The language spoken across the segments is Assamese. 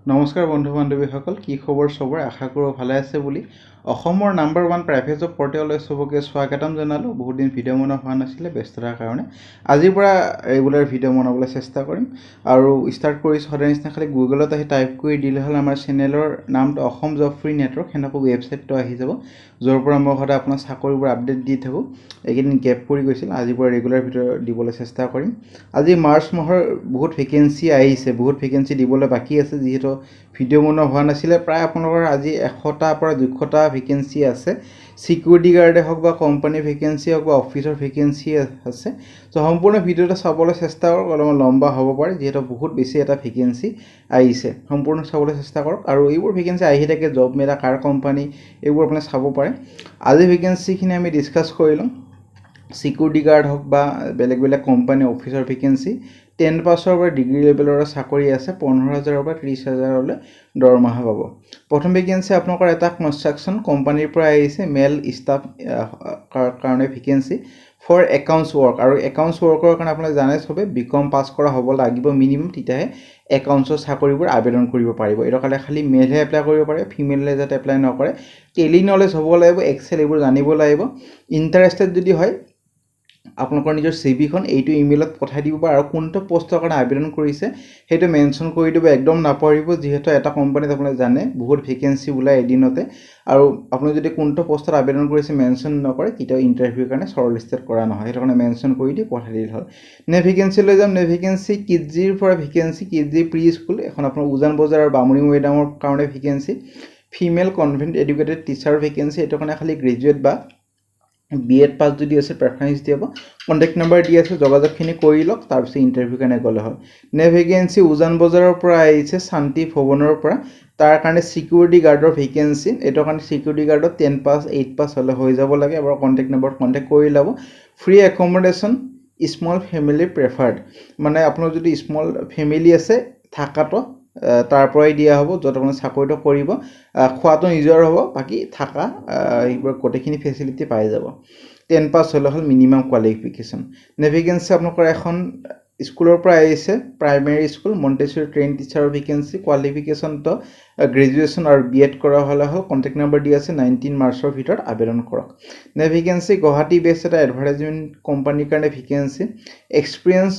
নমস্কাৰ বন্ধু বান্ধৱীসকল, কি খবৰ সবৰ? আশা কৰোঁ ভালে আছে বুলি অসমৰ নাম্বাৰ 1 প্ৰাইভেট জব পৰ্টেললৈ সবকে স্বাগতম জনালোঁ। বহুত দিন ভিডিঅ' বনোৱা হোৱা নাছিলে ব্যস্ততাৰ কাৰণে। আজিৰ পৰা ৰেগুলাৰ ভিডিঅ' বনাবলৈ চেষ্টা কৰিম আৰু ষ্টাৰ্ট কৰিছোঁ সদায় নিচিনা। খালি গুগলত আহি টাইপ কৰি দিলে হ'ল আমাৰ চেনেলৰ নামটো অসম জব ফ্ৰী নেটৱৰ্ক, সেনেকৈ ৱেবছাইটটো আহি যাব, য'ৰ পৰা মই সদায় আপোনাৰ চাকৰিবোৰ আপডেট দি থাকোঁ। এইকেইদিন গেপ পৰি গৈছিল, আজিৰ পৰা ৰেগুলাৰ ভিডিঅ' দিবলৈ চেষ্টা কৰিম। আজি মাৰ্চ মাহৰ বহুত ভেকেঞ্চি আহিছে, বহুত ভেকেঞ্চি দিবলৈ বাকী আছে, যিহেতু ভিডিঅ' বনোৱা হোৱা নাছিলে। প্ৰায় আপোনালোকৰ আজি 100টাৰ পৰা 200টা ভেকেঞ্চি আছে। চিকিউৰিটি গাৰ্ডে হওক বা কোম্পানীৰ ভেকেঞ্চি হওক বা অফিচৰ ভেকেঞ্চি আছে। চ' সম্পূৰ্ণ ভিডিঅ'টো চাবলৈ চেষ্টা কৰক, অলপমান লম্বা হ'ব পাৰে যিহেতু বহুত বেছি এটা ভেকেঞ্চি আহিছে। সম্পূৰ্ণ চাবলৈ চেষ্টা কৰক আৰু এইবোৰ ভেকেঞ্চি আহি থাকে, জব মেলা, কাৰ কোম্পানী, এইবোৰ আপুনি চাব পাৰে। আজি ভেকেঞ্চিখিনি আমি ডিছকাছ কৰি ল'ম। চিকিউৰিটি গাৰ্ড হওক বা বেলেগ বেলেগ কোম্পানী অফিচৰ ভেকেঞ্চি 10 পাছৰ পৰা ডিগ্ৰী লেভেলৰ চাকৰি আছে। 15,000ৰ পৰা 30,000লৈ দৰমহা পাব। প্ৰথম ভেকেঞ্চি আপোনালোকৰ এটা কনষ্ট্ৰাকশ্যন কোম্পানীৰ পৰা আহিছে, মেল ষ্টাফ কাৰণে ভেকেঞ্চি ফৰ একাউণ্টছ ৱৰ্ক। আৰু একাউণ্টছ ৱৰ্কৰ কাৰণে আপোনালোকে জানে চবে BCom পাছ কৰা হ'ব লাগিব মিনিমাম, তেতিয়াহে একাউণ্টছৰ চাকৰিবোৰ আবেদন কৰিব পাৰিব। এইটো কাৰণে খালি মেলহে এপ্লাই কৰিব পাৰে, ফিমেলে যাতে এপ্লাই নকৰে। টেলি নলেজ হ'ব লাগিব, এক্সেল এইবোৰ জানিব লাগিব। ইণ্টাৰেষ্টেড যদি হয় আপোনালোকৰ নিজৰ চিভিখন এইটো ইমেইলত পঠাই দিব পাৰে আৰু কোনটো পষ্টৰ কাৰণে আবেদন কৰিছে সেইটো মেনশ্যন কৰি দিব, একদম নাপাহৰিব। যিহেতু এটা কোম্পানীত আপোনালোকে জানে বহুত ভেকেঞ্চি ওলায় এদিনতে, আৰু আপুনি যদি কোনটো পষ্টত আবেদন কৰিছে মেনশ্যন নকৰে তেতিয়াও ইণ্টাৰভিউৰ কাৰণে শ্বৰ্টলিষ্টেড কৰা নহয়। সেইটো কাৰণে মেনশ্যন কৰি দি পঠাই দিলে হ'ল। নে ভেকেঞ্চি লৈ যাম। নে ভেকেঞ্চি কিডজিৰ পৰা ভেকেঞ্চি, কিডজি প্ৰি স্কুল এখন আপোনাৰ উজান বজাৰ আৰু বামুণী মৈদামৰ কাৰণে vacancy. Female convent educated teacher vacancy, এইটো কাৰণে খালি গ্ৰেজুৱেট বা BEd পাছ যদি আছে প্ৰেফাৰেঞ্চ দিব। কণ্টেক্ট নাম্বাৰ দি আছে, যোগাযোগখিনি কৰি লওক, তাৰপিছত ইণ্টাৰভিউ কাৰণে গ'লে হ'ল। নে ভেকেঞ্চি উজান বজাৰৰ পৰা আহিছে, শান্তি ভৱনৰ পৰা, তাৰ কাৰণে চিকিউৰিটি গাৰ্ডৰ ভেকেঞ্চি। এইটো কাৰণে চিকিউৰিটি গাৰ্ডত 10 পাছ 8 পাছ হ'লে হৈ যাব লাগে। এবাৰ কণ্টেক্ট নাম্বাৰত কণ্টেক্ট কৰি ল'ব। Free accommodation, small family preferred, মানে আপোনাৰ যদি স্মল ফেমিলি আছে থাকাটো তাৰ পৰাই দিয়া হ'ব, য'ত আপুনি চাকৰিটো কৰিব। খোৱাটো নিজৰ হ'ব, বাকী থাকা এইবোৰ গোটেইখিনি ফেচিলিটি পাই যাব। 10 পাছ হ'লে হ'ল মিনিমাম কোৱালিফিকেশ্যন। নে ভেকেঞ্চি আপোনালোকৰ এখন স্কুলৰ পৰা আহিছে, প্ৰাইমেৰী স্কুল মণ্টেছৰী ট্ৰেইন টিচাৰৰ ভেকেঞ্চি। কোৱালিফিকেশ্যনটো গ্ৰেজুৱেশ্যন আৰু BEd কৰা হ'লে হ'ল। কণ্টেক্ট নাম্বাৰ দি আছে, 19 মাৰ্চৰ ভিতৰত আবেদন কৰক। নে ভেকেঞ্চি গুৱাহাটী বেষ্ট এটা এডভাৰটাইজমেণ্ট কোম্পানীৰ কাৰণে ভেকেঞ্চি। এক্সপিৰিয়েঞ্চ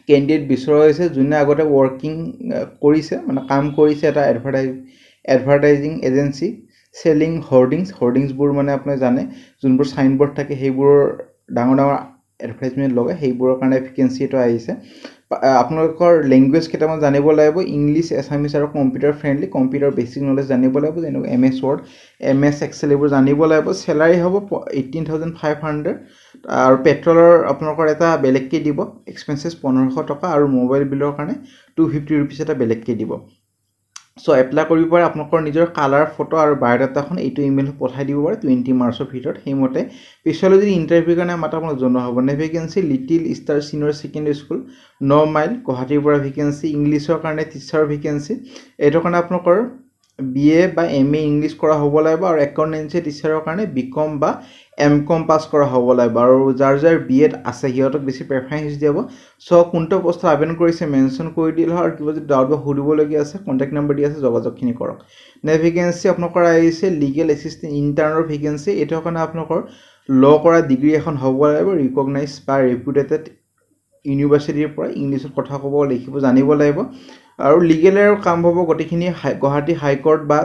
কেণ্ডিডেট বিচৰা হৈছে, যোনে আগতে ৱৰ্কিং কৰিছে, মানে কাম কৰিছে এটা এডভাৰটাইজিং এজেঞ্চি, চেলিং হৰ্ডিংছবোৰ মানে আপুনি জানে যোনবোৰ চাইনবোৰ্ড থাকে সেইবোৰৰ ডাঙৰ ডাঙৰ এডভাৰটাইজমেণ্ট লগায়, সেইবোৰৰ কাৰণে ভেকেঞ্চি এইটো আহিছে। আপোনালোকৰ লেংগুৱেজ কেইটামান জানিব লাগিব, ইংলিছ, এছামিছ আৰু computer friendly. Computer basic knowledge জানিব লাগিব, যেনেকৈ MS Word, MS Excel এইবোৰ জানিব লাগিব। চেলাৰী হ'ব 18,500 আৰু পেট্ৰলৰ আপোনালোকৰ এটা বেলেগকৈ দিব এক্সপেঞ্চেছ 1,500 টকা, আৰু মোবাইল বিলৰ কাৰণে 250 ৰুপিজ এটা বেলেগকৈ দিব। চ' এপ্লাই কৰিব পাৰে। আপোনালোকৰ নিজৰ কালাৰ ফটো আৰু বায়'ডাটাখন এইটো ইমেইলত পঠাই দিব পাৰে 20 মাৰ্চৰ ভিতৰত। সেইমতে পিছলৈ যদি ইণ্টাৰভিউৰ কাৰণে মাতা আপোনাক জনোৱা হ'ব। নে vacancy little star senior secondary school 9 mile গুৱাহাটীৰ পৰা ভেকেঞ্চি। ইংলিছৰ কাৰণে টিচাৰ ভেকেঞ্চি। এইটো কাৰণে আপোনালোকৰ BA বা MA ইংলিছ কৰা হ'ব লাগিব, আৰু একাউণ্টেঞ্চি টিচাৰৰ কাৰণে BCom বা MCom পাছ কৰা হ'ব লাগিব। আৰু যাৰ BEd আছে সিহঁতক বেছি প্ৰেফাৰেঞ্চ দিব। চ' কোনটো পষ্টত আবেদন কৰিছে মেনশ্যন কৰি দিলে হয়, আৰু কিবা যদি ডাউট বা সুধিবলগীয়া আছে কণ্টেক্ট নাম্বাৰ দি আছে, যোগাযোগখিনি কৰক। নে ভেকেঞ্চি আপোনালোকৰ আহিছে লিগেল এছিষ্টেণ্ট ইণ্টাৰ্ণৰ ভেকেঞ্চি। এইটো কাৰণে আপোনালোকৰ ল' কৰা ডিগ্ৰী এখন হ'ব লাগিব, ৰিকগনাইজ বা ৰেপুটেটেড ইউনিভাৰ্চিটিৰ পৰা। ইংলিছত কথা ক'ব লিখিব জানিব লাগিব, আৰু লিগেলৰ কাম হ'ব গোটেইখিনি গুৱাহাটী হাইকোৰ্ট বা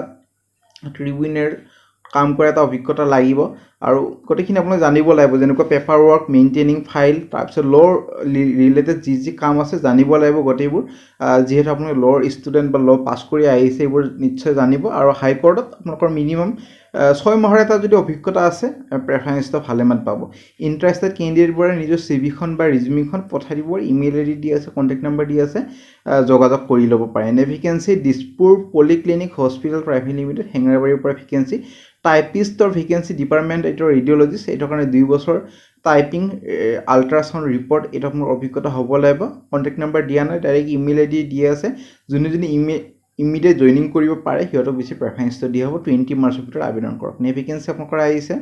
ট্ৰিবিউনেল কাম কৰা এটা অভিজ্ঞতা লাগিব, আৰু গোটেইখিনি আপোনালোকে জানিব লাগিব, যেনেকুৱা পেপাৰ ৱৰ্ক, মেইনটেইনিং ফাইল, তাৰপিছত ল' ৰিলেটেড যি কাম আছে জানিব লাগিব গোটেইবোৰ। যিহেতু আপোনালোকে ল'ৰ ষ্টুডেণ্ট বা ল' পাছ কৰি আহিছে, এইবোৰ নিশ্চয় জানিব। আৰু হাইকোৰ্টত আপোনালোকৰ মিনিমাম 6 মাহৰ এটা যদি অভিজ্ঞতা আছে প্ৰেফাৰেঞ্চটো ভালেমান পাব। ইণ্টাৰেষ্টেড কেণ্ডিডেটবোৰে নিজৰ চিভিখন বা ৰিজিউমিখন পঠাই দিব। ইমেইল ID দি আছে, কণ্টেক্ট নাম্বাৰ দি আছে, যোগাযোগ কৰি ল'ব পাৰে। নে vacancy Dispur polyclinic hospital private limited হেঙেৰাবাৰীৰ পৰা ভেকেঞ্চি। টাইপিষ্টৰ ভেকেঞ্চি ডিপাৰ্টমেণ্ট এইটো ৰেডিঅ'লজিষ্ট। এইটো কাৰণে 2 বছৰ টাইপিং আল্ট্ৰাছাউণ্ড ৰিপৰ্ট এইটো আপোনাৰ অভিজ্ঞতা হ'ব লাগিব। কণ্টেক্ট নাম্বাৰ দিয়া নাই, ডাইৰেক্ট ইমেইল ID দিয়া আছে। যোনে ইমিডিয়েট জইনিং কৰিব পাৰে সিহঁতক বেছি প্ৰেফাৰেঞ্চটো দিয়া হ'ব। 20 মাৰ্চৰ ভিতৰত আবেদন কৰক। নে ভেকেঞ্চি আপোনালোকৰ আহিছে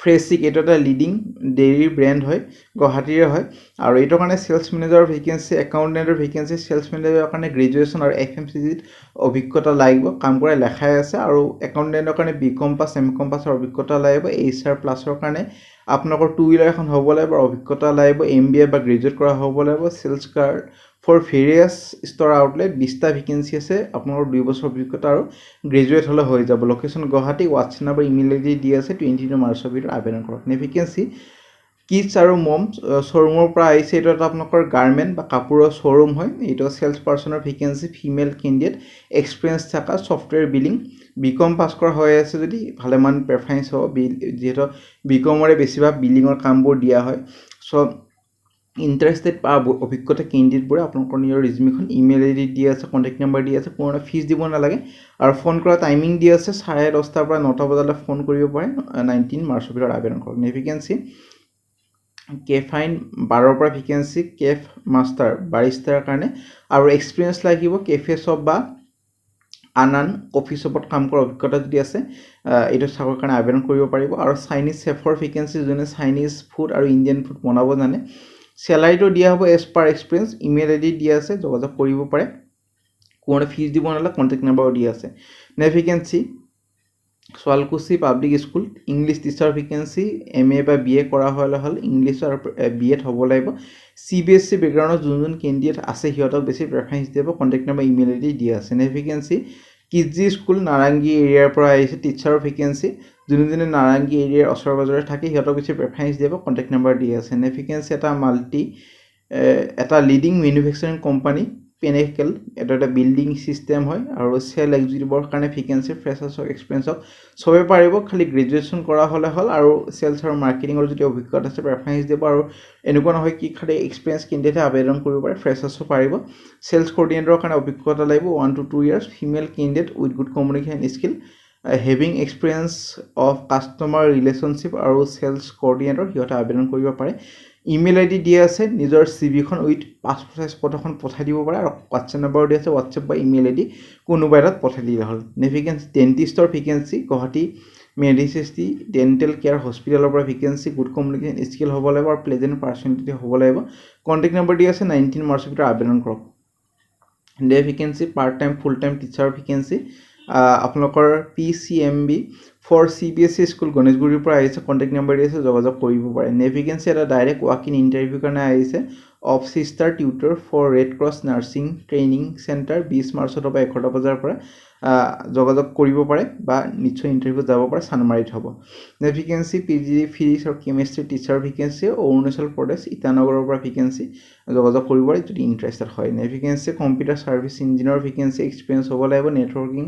ফ্ৰেছিক এইটো এটা লিডিং ডেইৰী ব্ৰেণ্ড হয় গুৱাহাটীৰে হয় আৰু এইটোৰ কাৰণে চেলছ মেনেজাৰৰ ভেকেঞ্চি একাউণ্টেণ্টৰ ভেকেঞ্চি চেলছ মেনেজাৰৰ কাৰণে গ্ৰেজুৱেশ্যন আৰু FMCGত অভিজ্ঞতা লাগিব কাম কৰা লেখাই আছে আৰু একাউণ্টেণ্টৰ কাৰণে BCom পাছ MCom পাছৰ অভিজ্ঞতা লাগিব HR প্লাছৰ কাৰণে আপোনালোকৰ 2 wheeler এখন হ'ব লাগিব আৰু অভিজ্ঞতা লাগিব MBA বা গ্ৰেজুৱেট কৰা হ'ব লাগিব sales card for various store outlet 20টা ভেকেঞ্চি আছে আপোনালোকৰ 2 বছৰ অভিজ্ঞতা আৰু গ্ৰেজুৱেট হ'লে হৈ যাব location Guwahati WhatsApp number email ID দি আছে 22 মাৰ্চৰ ভিতৰত আবেদন কৰক ভেকেঞ্চি কিডছ আৰু মমছ শ্ব'ৰুমৰ পৰা আহিছে এইটো এটা আপোনালোকৰ গাৰ্মেণ্ট বা কাপোৰৰ শ্ব'ৰুম হয় এইটো চেলছ পাৰ্চনৰ ভেকেঞ্চি ফিমেল কেণ্ডিডেট এক্সপিৰিয়েঞ্চ থকা ছফ্টৱেৰ বিলিং BCom পাছ কৰা হৈ আছে যদি ভালেমান প্ৰেফাৰেঞ্চ হ'ব যিহেতু BComৰে বেছিভাগ বিলিঙৰ কামবোৰ দিয়া হয় চ' ইণ্টাৰেষ্টেড বা অভিজ্ঞতা কেণ্ডিডেটবোৰে আপোনালোকৰ নিজৰ ৰিজিউমিখন ইমেইল ID দি আছে কণ্টেক্ট নম্বৰ দি আছে কোনো ফিজ দিব নালাগে আৰু ফোন কৰা টাইমিং দি আছে 10:30 পৰা 9টা বজালৈ ফোন কৰিব পাৰে 19 মাৰ্চৰ ভিতৰত আবেদন কৰক ভেকেঞ্চি কেফাইন 12ৰ পৰা ভেকেঞ্চি কেফ মাষ্টাৰ বাৰিষ্টাৰ কাৰণে আৰু এক্সপিৰিয়েঞ্চ লাগিব কেফে শ্বপ বা আন কফি শ্বপত কাম কৰা অভিজ্ঞতা যদি আছে এইটো চাকৰ কাৰণে আবেদন কৰিব পাৰিব আৰু চাইনিজ চেফৰ ভেকেঞ্চি যোনে চাইনিজ ফুড আৰু ইণ্ডিয়ান ফুড বনাব জানে চেলাৰীটো দিয়া হ'ব as per experience email ID দিয়া আছে যোগাযোগ কৰিব পাৰে কোনো ফিজ দিব নালাগে কণ্টেক্ট নম্বৰো দিয়া আছে vacancy Sualkuchi public school English teacher vacancy MA বা BA কৰা হ'লে হ'ল ইংলিছ আৰু BEd হ'ব লাগিব CBSE বেকগ্ৰাউণ্ডত যোন কেণ্ডিডেট আছে সিহঁতক বেছি প্ৰেফাৰেঞ্চ দিব কণ্টেক্ট নম্বৰ ইমেইল ID দিয়া আছে ভেকেঞ্চি কিডজি স্কুল নাৰাংগী এৰিয়াৰ পৰা আহিছে টিচাৰৰ ভেকেঞ্চি যোনে নাৰাংগী এৰিয়াৰ ওচৰে পাজৰে থাকে সিহঁতক বেছি প্ৰেফাৰেঞ্চ দিব কণ্টেক্ট নম্বৰ দিয়া আছে ভেকেঞ্চি এটা লিডিং মেনুফেকচাৰিং কোম্পানী পেনেকেল এটা বিল্ডিং চিষ্টেম হয় আৰু চেল এক্সিকিউটিভৰ কাৰণে ভেকেঞ্চি ফ্ৰেছাৰ্ছক এক্সপিৰিয়েঞ্চক চবে পাৰিব খালি গ্ৰেজুৱেশ্যন কৰা হ'লে হ'ল আৰু চেলছ আৰু মাৰ্কেটিঙৰ যদি অভিজ্ঞতা আছে প্ৰেফাৰেঞ্চ দিব আৰু এনেকুৱা নহয় কি খালি এক্সপিৰিয়েঞ্চ কেণ্ডিডেটে আবেদন কৰিব পাৰে ফ্ৰেছাৰ্ছো পাৰিব চেলছ কৰ্ডিনেটৰৰ কাৰণে অভিজ্ঞতা লাগিব 1 to 2 years female candidate with good communication skill having experience of customer relationship আৰু চেলছ কৰ্ডিনেটৰ সিহঁতে আবেদন কৰিব পাৰে ইমেইল ID দিয়া আছে নিজৰ CVখন উইথ পাছপোৰ্ট চাইজ ফটোখন পঠাই দিব পাৰে আৰু হোৱাটছএপ নম্বৰ দিয়া আছে হোৱাটছএপ বা ইমেইল ID কোনোবা এটাত পঠাই দিলে হ'ল ভেকেঞ্চি ডেণ্টিষ্টৰ vacancy Guwahati Medicity dental care হস্পিটেলৰ পৰা ভেকেঞ্চি গুড কমিউনিকেশ্যন স্কিল হ'ব লাগিব আৰু প্লেজেণ্ট পাৰ্চনেলিটি হ'ব লাগিব কণ্টেক্ট নম্বৰ দি আছে 19 মাৰ্চৰ ভিতৰত আবেদন কৰক vacancy part time full time টিচাৰৰ ভেকেঞ্চি আপোনালোকৰ PCMB ফৰ CBSE স্কুল গণেশগুৰিৰ পৰা আহিছে কণ্টেক্ট নম্বৰ দি আছে যোগাযোগ কৰিব পাৰে ভেকেঞ্চি এটা ডাইৰেক্ট ৱাক ইন ইণ্টাৰভিউ কাৰণে আহিছে of sister tutor for Red Cross nursing training centre 20 মাৰ্চৰ পৰা 11টা বজাৰ পৰা যোগাযোগ কৰিব পাৰে বা নিশ্চয় ইণ্টাৰভিউ যাব পাৰে চানমাৰীত হ'ব ভেকেঞ্চি PG ফিজিক্স আৰু chemistry teacher vacancy Arunachal Pradesh ইটানগৰৰ পৰা ভেকেঞ্চি যোগাযোগ কৰিব পাৰে যদি ইণ্টাৰেষ্টেড হয় vacancy computer service engineer vacancy experience হ'ব লাগিব networking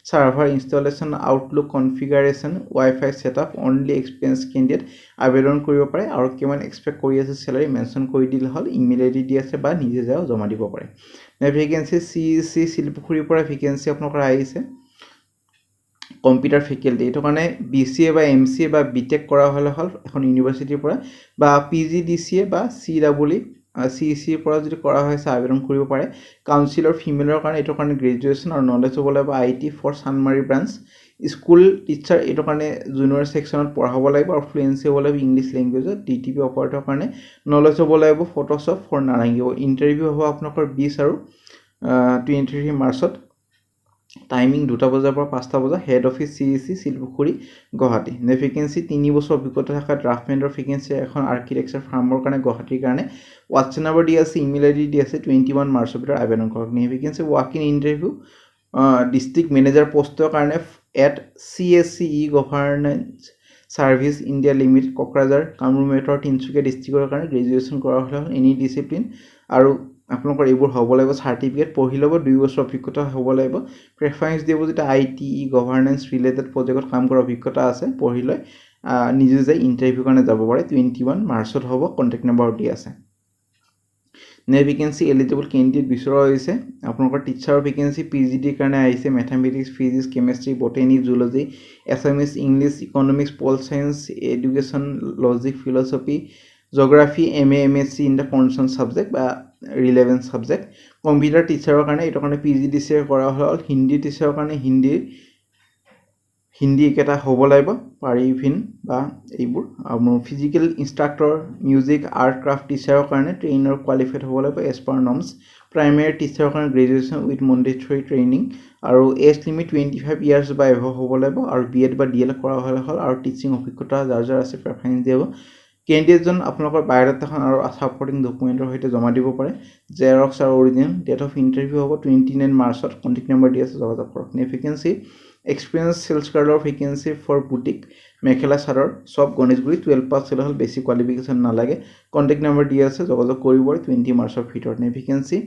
server installation Outlook configuration wifi setup only experience candidate আবেদন কৰিব পাৰে আৰু কিমান এক্সপেক্ট কৰি আছে চেলাৰী মেনশ্যন কৰি দিলে হ'ল ইমেইল ID দি আছে বা নিজে যাও জমা দিব পাৰে ভেকেঞ্চি CEC শিলপুখুৰীৰ পৰা ভেকেঞ্চি আপোনালোকৰ আহিছে কম্পিউটাৰ ফেকাল্টি এইটো কাৰণে BCA বা MCA বা BTech কৰা হ'লে হ'ল এখন ইউনিভাৰ্চিটিৰ পৰা বা PGDCA বা CECৰ পৰা যদি কৰা হৈছে আবেদন কৰিব পাৰে কাউন্সিলৰ ফিমেলৰ কাৰণে এইটোৰ কাৰণে গ্ৰেজুৱেশ্যন আৰু নলেজ হ'ব লাগিব IT for Chandmari branch school teacher এইটোৰ কাৰণে জুনিয়ৰ ছেকশ্যনত পঢ়াব লাগিব আৰু ফ্লুৱেঞ্চি হ'ব লাগিব ইংলিছ লেংগুৱেজত DTP অপাৰেটৰ কাৰণে নলেজ হ'ব লাগিব ফটোশ্বপ ফৰ নাৰাংগী ইণ্টাৰভিউ হ'ব আপোনালোকৰ 20 আৰু 23 মাৰ্চত টাইমিং 2টা বজাৰ পৰা 5টা বজা head office CEC Silpukhuri Guwahati vacancy 3 বছৰ অভিজ্ঞতা থকা ড্ৰাফটমেণ্টৰ ভেকেঞ্চি এখন আৰ্কিটেকচাৰ ফাৰ্মৰ কাৰণে গুৱাহাটীৰ কাৰণে হোৱাটছএপ নম্বৰ দি আছে ইমেইল ID দি আছে 21 মাৰ্চৰ ভিতৰত আবেদন কৰক vacancy walk in interview district manager পষ্টৰ কাৰণে at CSCE governance services India limited Kokrajhar Kamrup মেট্ৰৰ তিনিচুকীয়া ডিষ্ট্ৰিক্টৰ কাৰণে গ্ৰেজুৱেশ্যন কৰা হ'লে এনি ডিচিপ্লিন আৰু আপোনালোকৰ এইবোৰ হ'ব লাগিব চাৰ্টিফিকেট পঢ়ি ল'ব 2 বছৰ অভিজ্ঞতা হ'ব লাগিব প্ৰেফাৰেঞ্চ দিব যেতিয়া ITE গভৰ্নেন্স ৰিলেটেড প্ৰজেক্টত কাম কৰা অভিজ্ঞতা আছে পঢ়ি লৈ নিজে যাই ইণ্টাৰভিউ কাৰণে যাব পাৰে 21 মাৰ্চত হ'ব কণ্টেক্ট নম্বৰ দি আছে ভেকেঞ্চি এলিজিবল কেণ্ডিডেট বিচৰা হৈছে আপোনালোকৰ টিচাৰৰ ভেকেঞ্চি PGDৰ কাৰণে আহিছে mathematics physics chemistry botany zoology Assamese English economics pol science education logic philosophy geography MA MSc in the concern subject বা ৰিলেভেণ্ট ছাবজেক্ট কম্পিউটাৰ টিচাৰৰ কাৰণে এইটো কাৰণে PGDCA কৰা হ'ল হিন্দী টিচাৰৰ কাৰণে হিন্দীৰ হিন্দী একেটা হ'ব লাগিব পাৰিভিন বা এইবোৰ আৰু physical instructor music art craft টিচাৰৰ কাৰণে ট্ৰেইনাৰ কোৱালিফাইড হ'ব লাগিব এজ পাৰ নৰ্মছ প্ৰাইমেৰী টিচাৰৰ কাৰণে গ্ৰেজুৱেশ্যন উইথ মণ্ডেটৰী ট্ৰেইনিং আৰু এজ লিমিট 25 ইয়াৰ্ছ বা এভ হ'ব লাগিব আৰু BEd বা DL কৰা হ'লে হ'ল আৰু টিচিং অভিজ্ঞতা যাৰ যাৰ আছে প্ৰেফাৰেঞ্চ দিব কেণ্ডিডেটজন আপোনালোকৰ বায়'ডাটাখন আৰু ছাপৰ্টিং ডকুমেণ্টৰ সৈতে জমা দিব পাৰে জেৰক্স আৰু অৰিজিনেল ডেট অফ ইণ্টাৰভিউ হ'ব 29 মাৰ্চত কণ্টেক্ট নম্বৰ দি আছে যোগাযোগ কৰক ভেকেঞ্চি এক্সপিৰিয়েঞ্চ চেলছ গাৰ্ডৰ vacancy for boutique mekhela chador চব গণেশগুৰি 12 পাছ হ'লে হ'ল বেছি কোৱালিফিকেশ্যন নালাগে কণ্টেক্ট নম্বৰ দি আছে যোগাযোগ কৰিব 20 মাৰ্চৰ ভিতৰত vacancy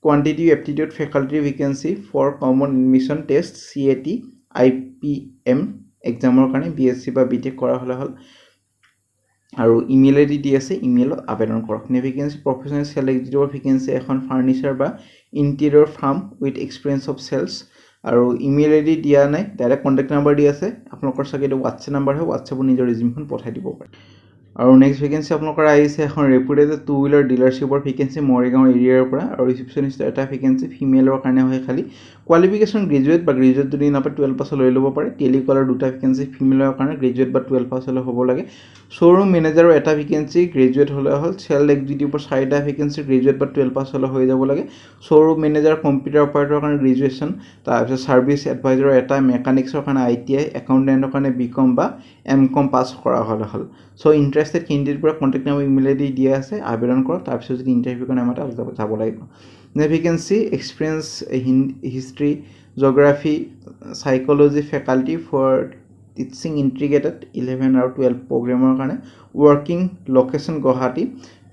quantitative aptitude faculty vacancy for common admission test CAT IPM এক্সামৰ কাৰণে BSc বা BTech কৰা হ'লে হ'ল আৰু ইমেইল ID দি আছে ইমেইলত আবেদন কৰক ভেকেঞ্চি প্ৰফেশ্যনেল চেল এক্সিকিউটিভৰ ভেকেঞ্চি এখন ফাৰ্নিচাৰ বা interior firm with experience of sales আৰু ইমেইল ID দিয়া নাই ডাইৰেক্ট কণ্টেক্ট নম্বৰ দি আছে আপোনালোকৰ চাগে এইটো হোৱাটছএপ নম্বৰ হয় হোৱাটছএপত নিজৰ ৰিজিউমখন পঠাই দিব পাৰে আৰু নেক্সট ভেকেঞ্চি আপোনালোকৰ আহিছে এখন ৰেপুটেড 2-wheeler ডিলাৰশ্বিপৰ ভেকেঞ্চি মৰিগাঁও এৰিয়াৰ পৰা আৰু ৰিচিপশ্যনিষ্ট এটা ভেকেঞ্চি ফিমেলৰ কাৰণে হয় খালি কোৱালিফিকেশ্যন গ্ৰেজুৱেট বা গ্ৰেজুৱেট যদি নাপায় 12 পাছ লৈ ল'ব পাৰে টেলিকলাৰ দুটা ভেকেঞ্চি ফিমেলৰ কাৰণে গ্ৰেজুৱেট বা 12 পাছ হ'লে হ'ব লাগে শ্ব'ৰুম মেনেজাৰৰ এটা ভেকেঞ্চি গ্ৰেজুৱেট হ'লে হ'ল চেল এক্সিকিউটিভৰ 4টা ভেকেঞ্চি গ্ৰেজুৱেট বা 12 পাছ হ'লে হৈ যাব লাগে শ্ব'ৰুম মেনেজাৰ কম্পিউটাৰ অপাৰেটৰৰ কাৰণে গ্ৰেজুৱেশ্যন তাৰপিছত ছাৰ্ভিচ এডভাইজাৰৰ এটা মেকানিক্সৰ কাৰণে ITI একাউণ্টেণ্টৰ কাৰণে BCom বা MCom পাছ কৰা হ'লে হ'ল চ' ইণ্টাৰেষ্টেড কেণ্ডিডেটবোৰক কণ্টেক্ট নম্বৰ ইমেইল ID দিয়া আছে আবেদন কৰক তাৰপিছত যদি ইণ্টাৰভিউ কাৰণে আমাৰ যাব লাগিব vacancy experience history geography psychology faculty for teaching integrated 11 আৰু 12 প্ৰগ্ৰেমৰ কাৰণে working location Guwahati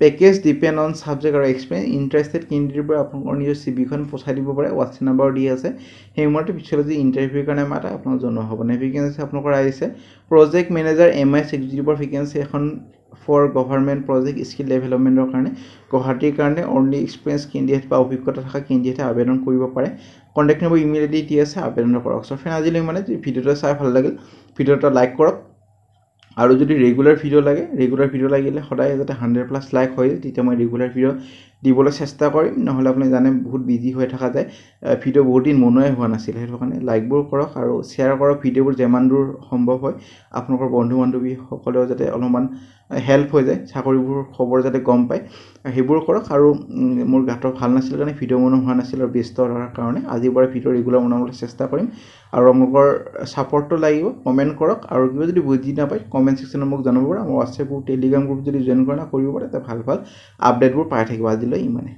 package depend on subject আৰু এক্সপিৰিয়েঞ্চ ইণ্টাৰেষ্টেড কেণ্ডিডেটবোৰে আপোনালোকৰ নিজৰ CVখন পঠাই দিব পাৰে হোৱাটছএপ নম্বৰ দি আছে সেই মতে পিছলৈ যদি ইণ্টাৰভিউৰ কাৰণে মাতে আপোনাক জনোৱা হ'ব ভেকেঞ্চি আপোনালোকৰ আহিছে প্ৰজেক্ট মেনেজাৰ MIS এক্সিকিউটিভৰ ভেকেঞ্চি এখন ফৰ গভৰ্ণমেণ্ট প্ৰজেক্ট স্কিল ডেভেলপমেণ্টৰ কাৰণে গুৱাহাটীৰ কাৰণে অনলি এক্সপিৰিয়েঞ্চ কেণ্ডিডেট বা অভিজ্ঞতা থকা কেণ্ডিডেটে আবেদন কৰিব পাৰে কণ্টেক্ট নম্বৰ ইমেইল ID দি আছে আবেদন কৰক চ' ফ্ৰেণ্ড আজিলৈ মানে ভিডিঅ'টো চাই ভাল লাগিল ভিডিঅ'টো লাইক কৰক আৰু যদি ৰেগুলাৰ ভিডিঅ' লাগিলে সদায় যাতে 100+ লাইক হয় তেতিয়া মই ৰেগুলাৰ ভিডিঅ' দিবলৈ চেষ্টা কৰিম নহ'লে আপুনি জানে বহুত বিজি হৈ থকা যায় ভিডিঅ' বহুত দিন মনোৱাই হোৱা নাছিল সেইটো কাৰণে লাইকবোৰ কৰক আৰু শ্বেয়াৰ কৰক ভিডিঅ'বোৰ যিমান দূৰ সম্ভৱ হয় আপোনালোকৰ বন্ধু বান্ধৱীসকলেও যাতে অলপমান হেল্প হৈ যায় চাকৰিবোৰ খবৰ যাতে গম পায় সেইবোৰ কৰক আৰু মোৰ গাটো ভাল নাছিল কাৰণে ভিডিঅ' বনোৱা হোৱা নাছিল আৰু ব্যস্ত হোৱাৰ কাৰণে আজিৰ পৰা ভিডিঅ' ৰেগুলাৰ বনাবলৈ চেষ্টা কৰিম আৰু আপোনালোকৰ ছাপৰ্টটো লাগিব কমেণ্ট কৰক আৰু কিবা যদি বুজি নাপায় কমেণ্ট ছেকশ্যনত মোক জনাব পাৰে আমাৰ হোৱাটছএপ গ্ৰুপ টেলিগ্ৰাম গ্ৰুপ যদি জইন কৰা কৰিব পাৰে তাতে ভাল আপডেটবোৰ পাই থাকিব আজিলৈ ইমানে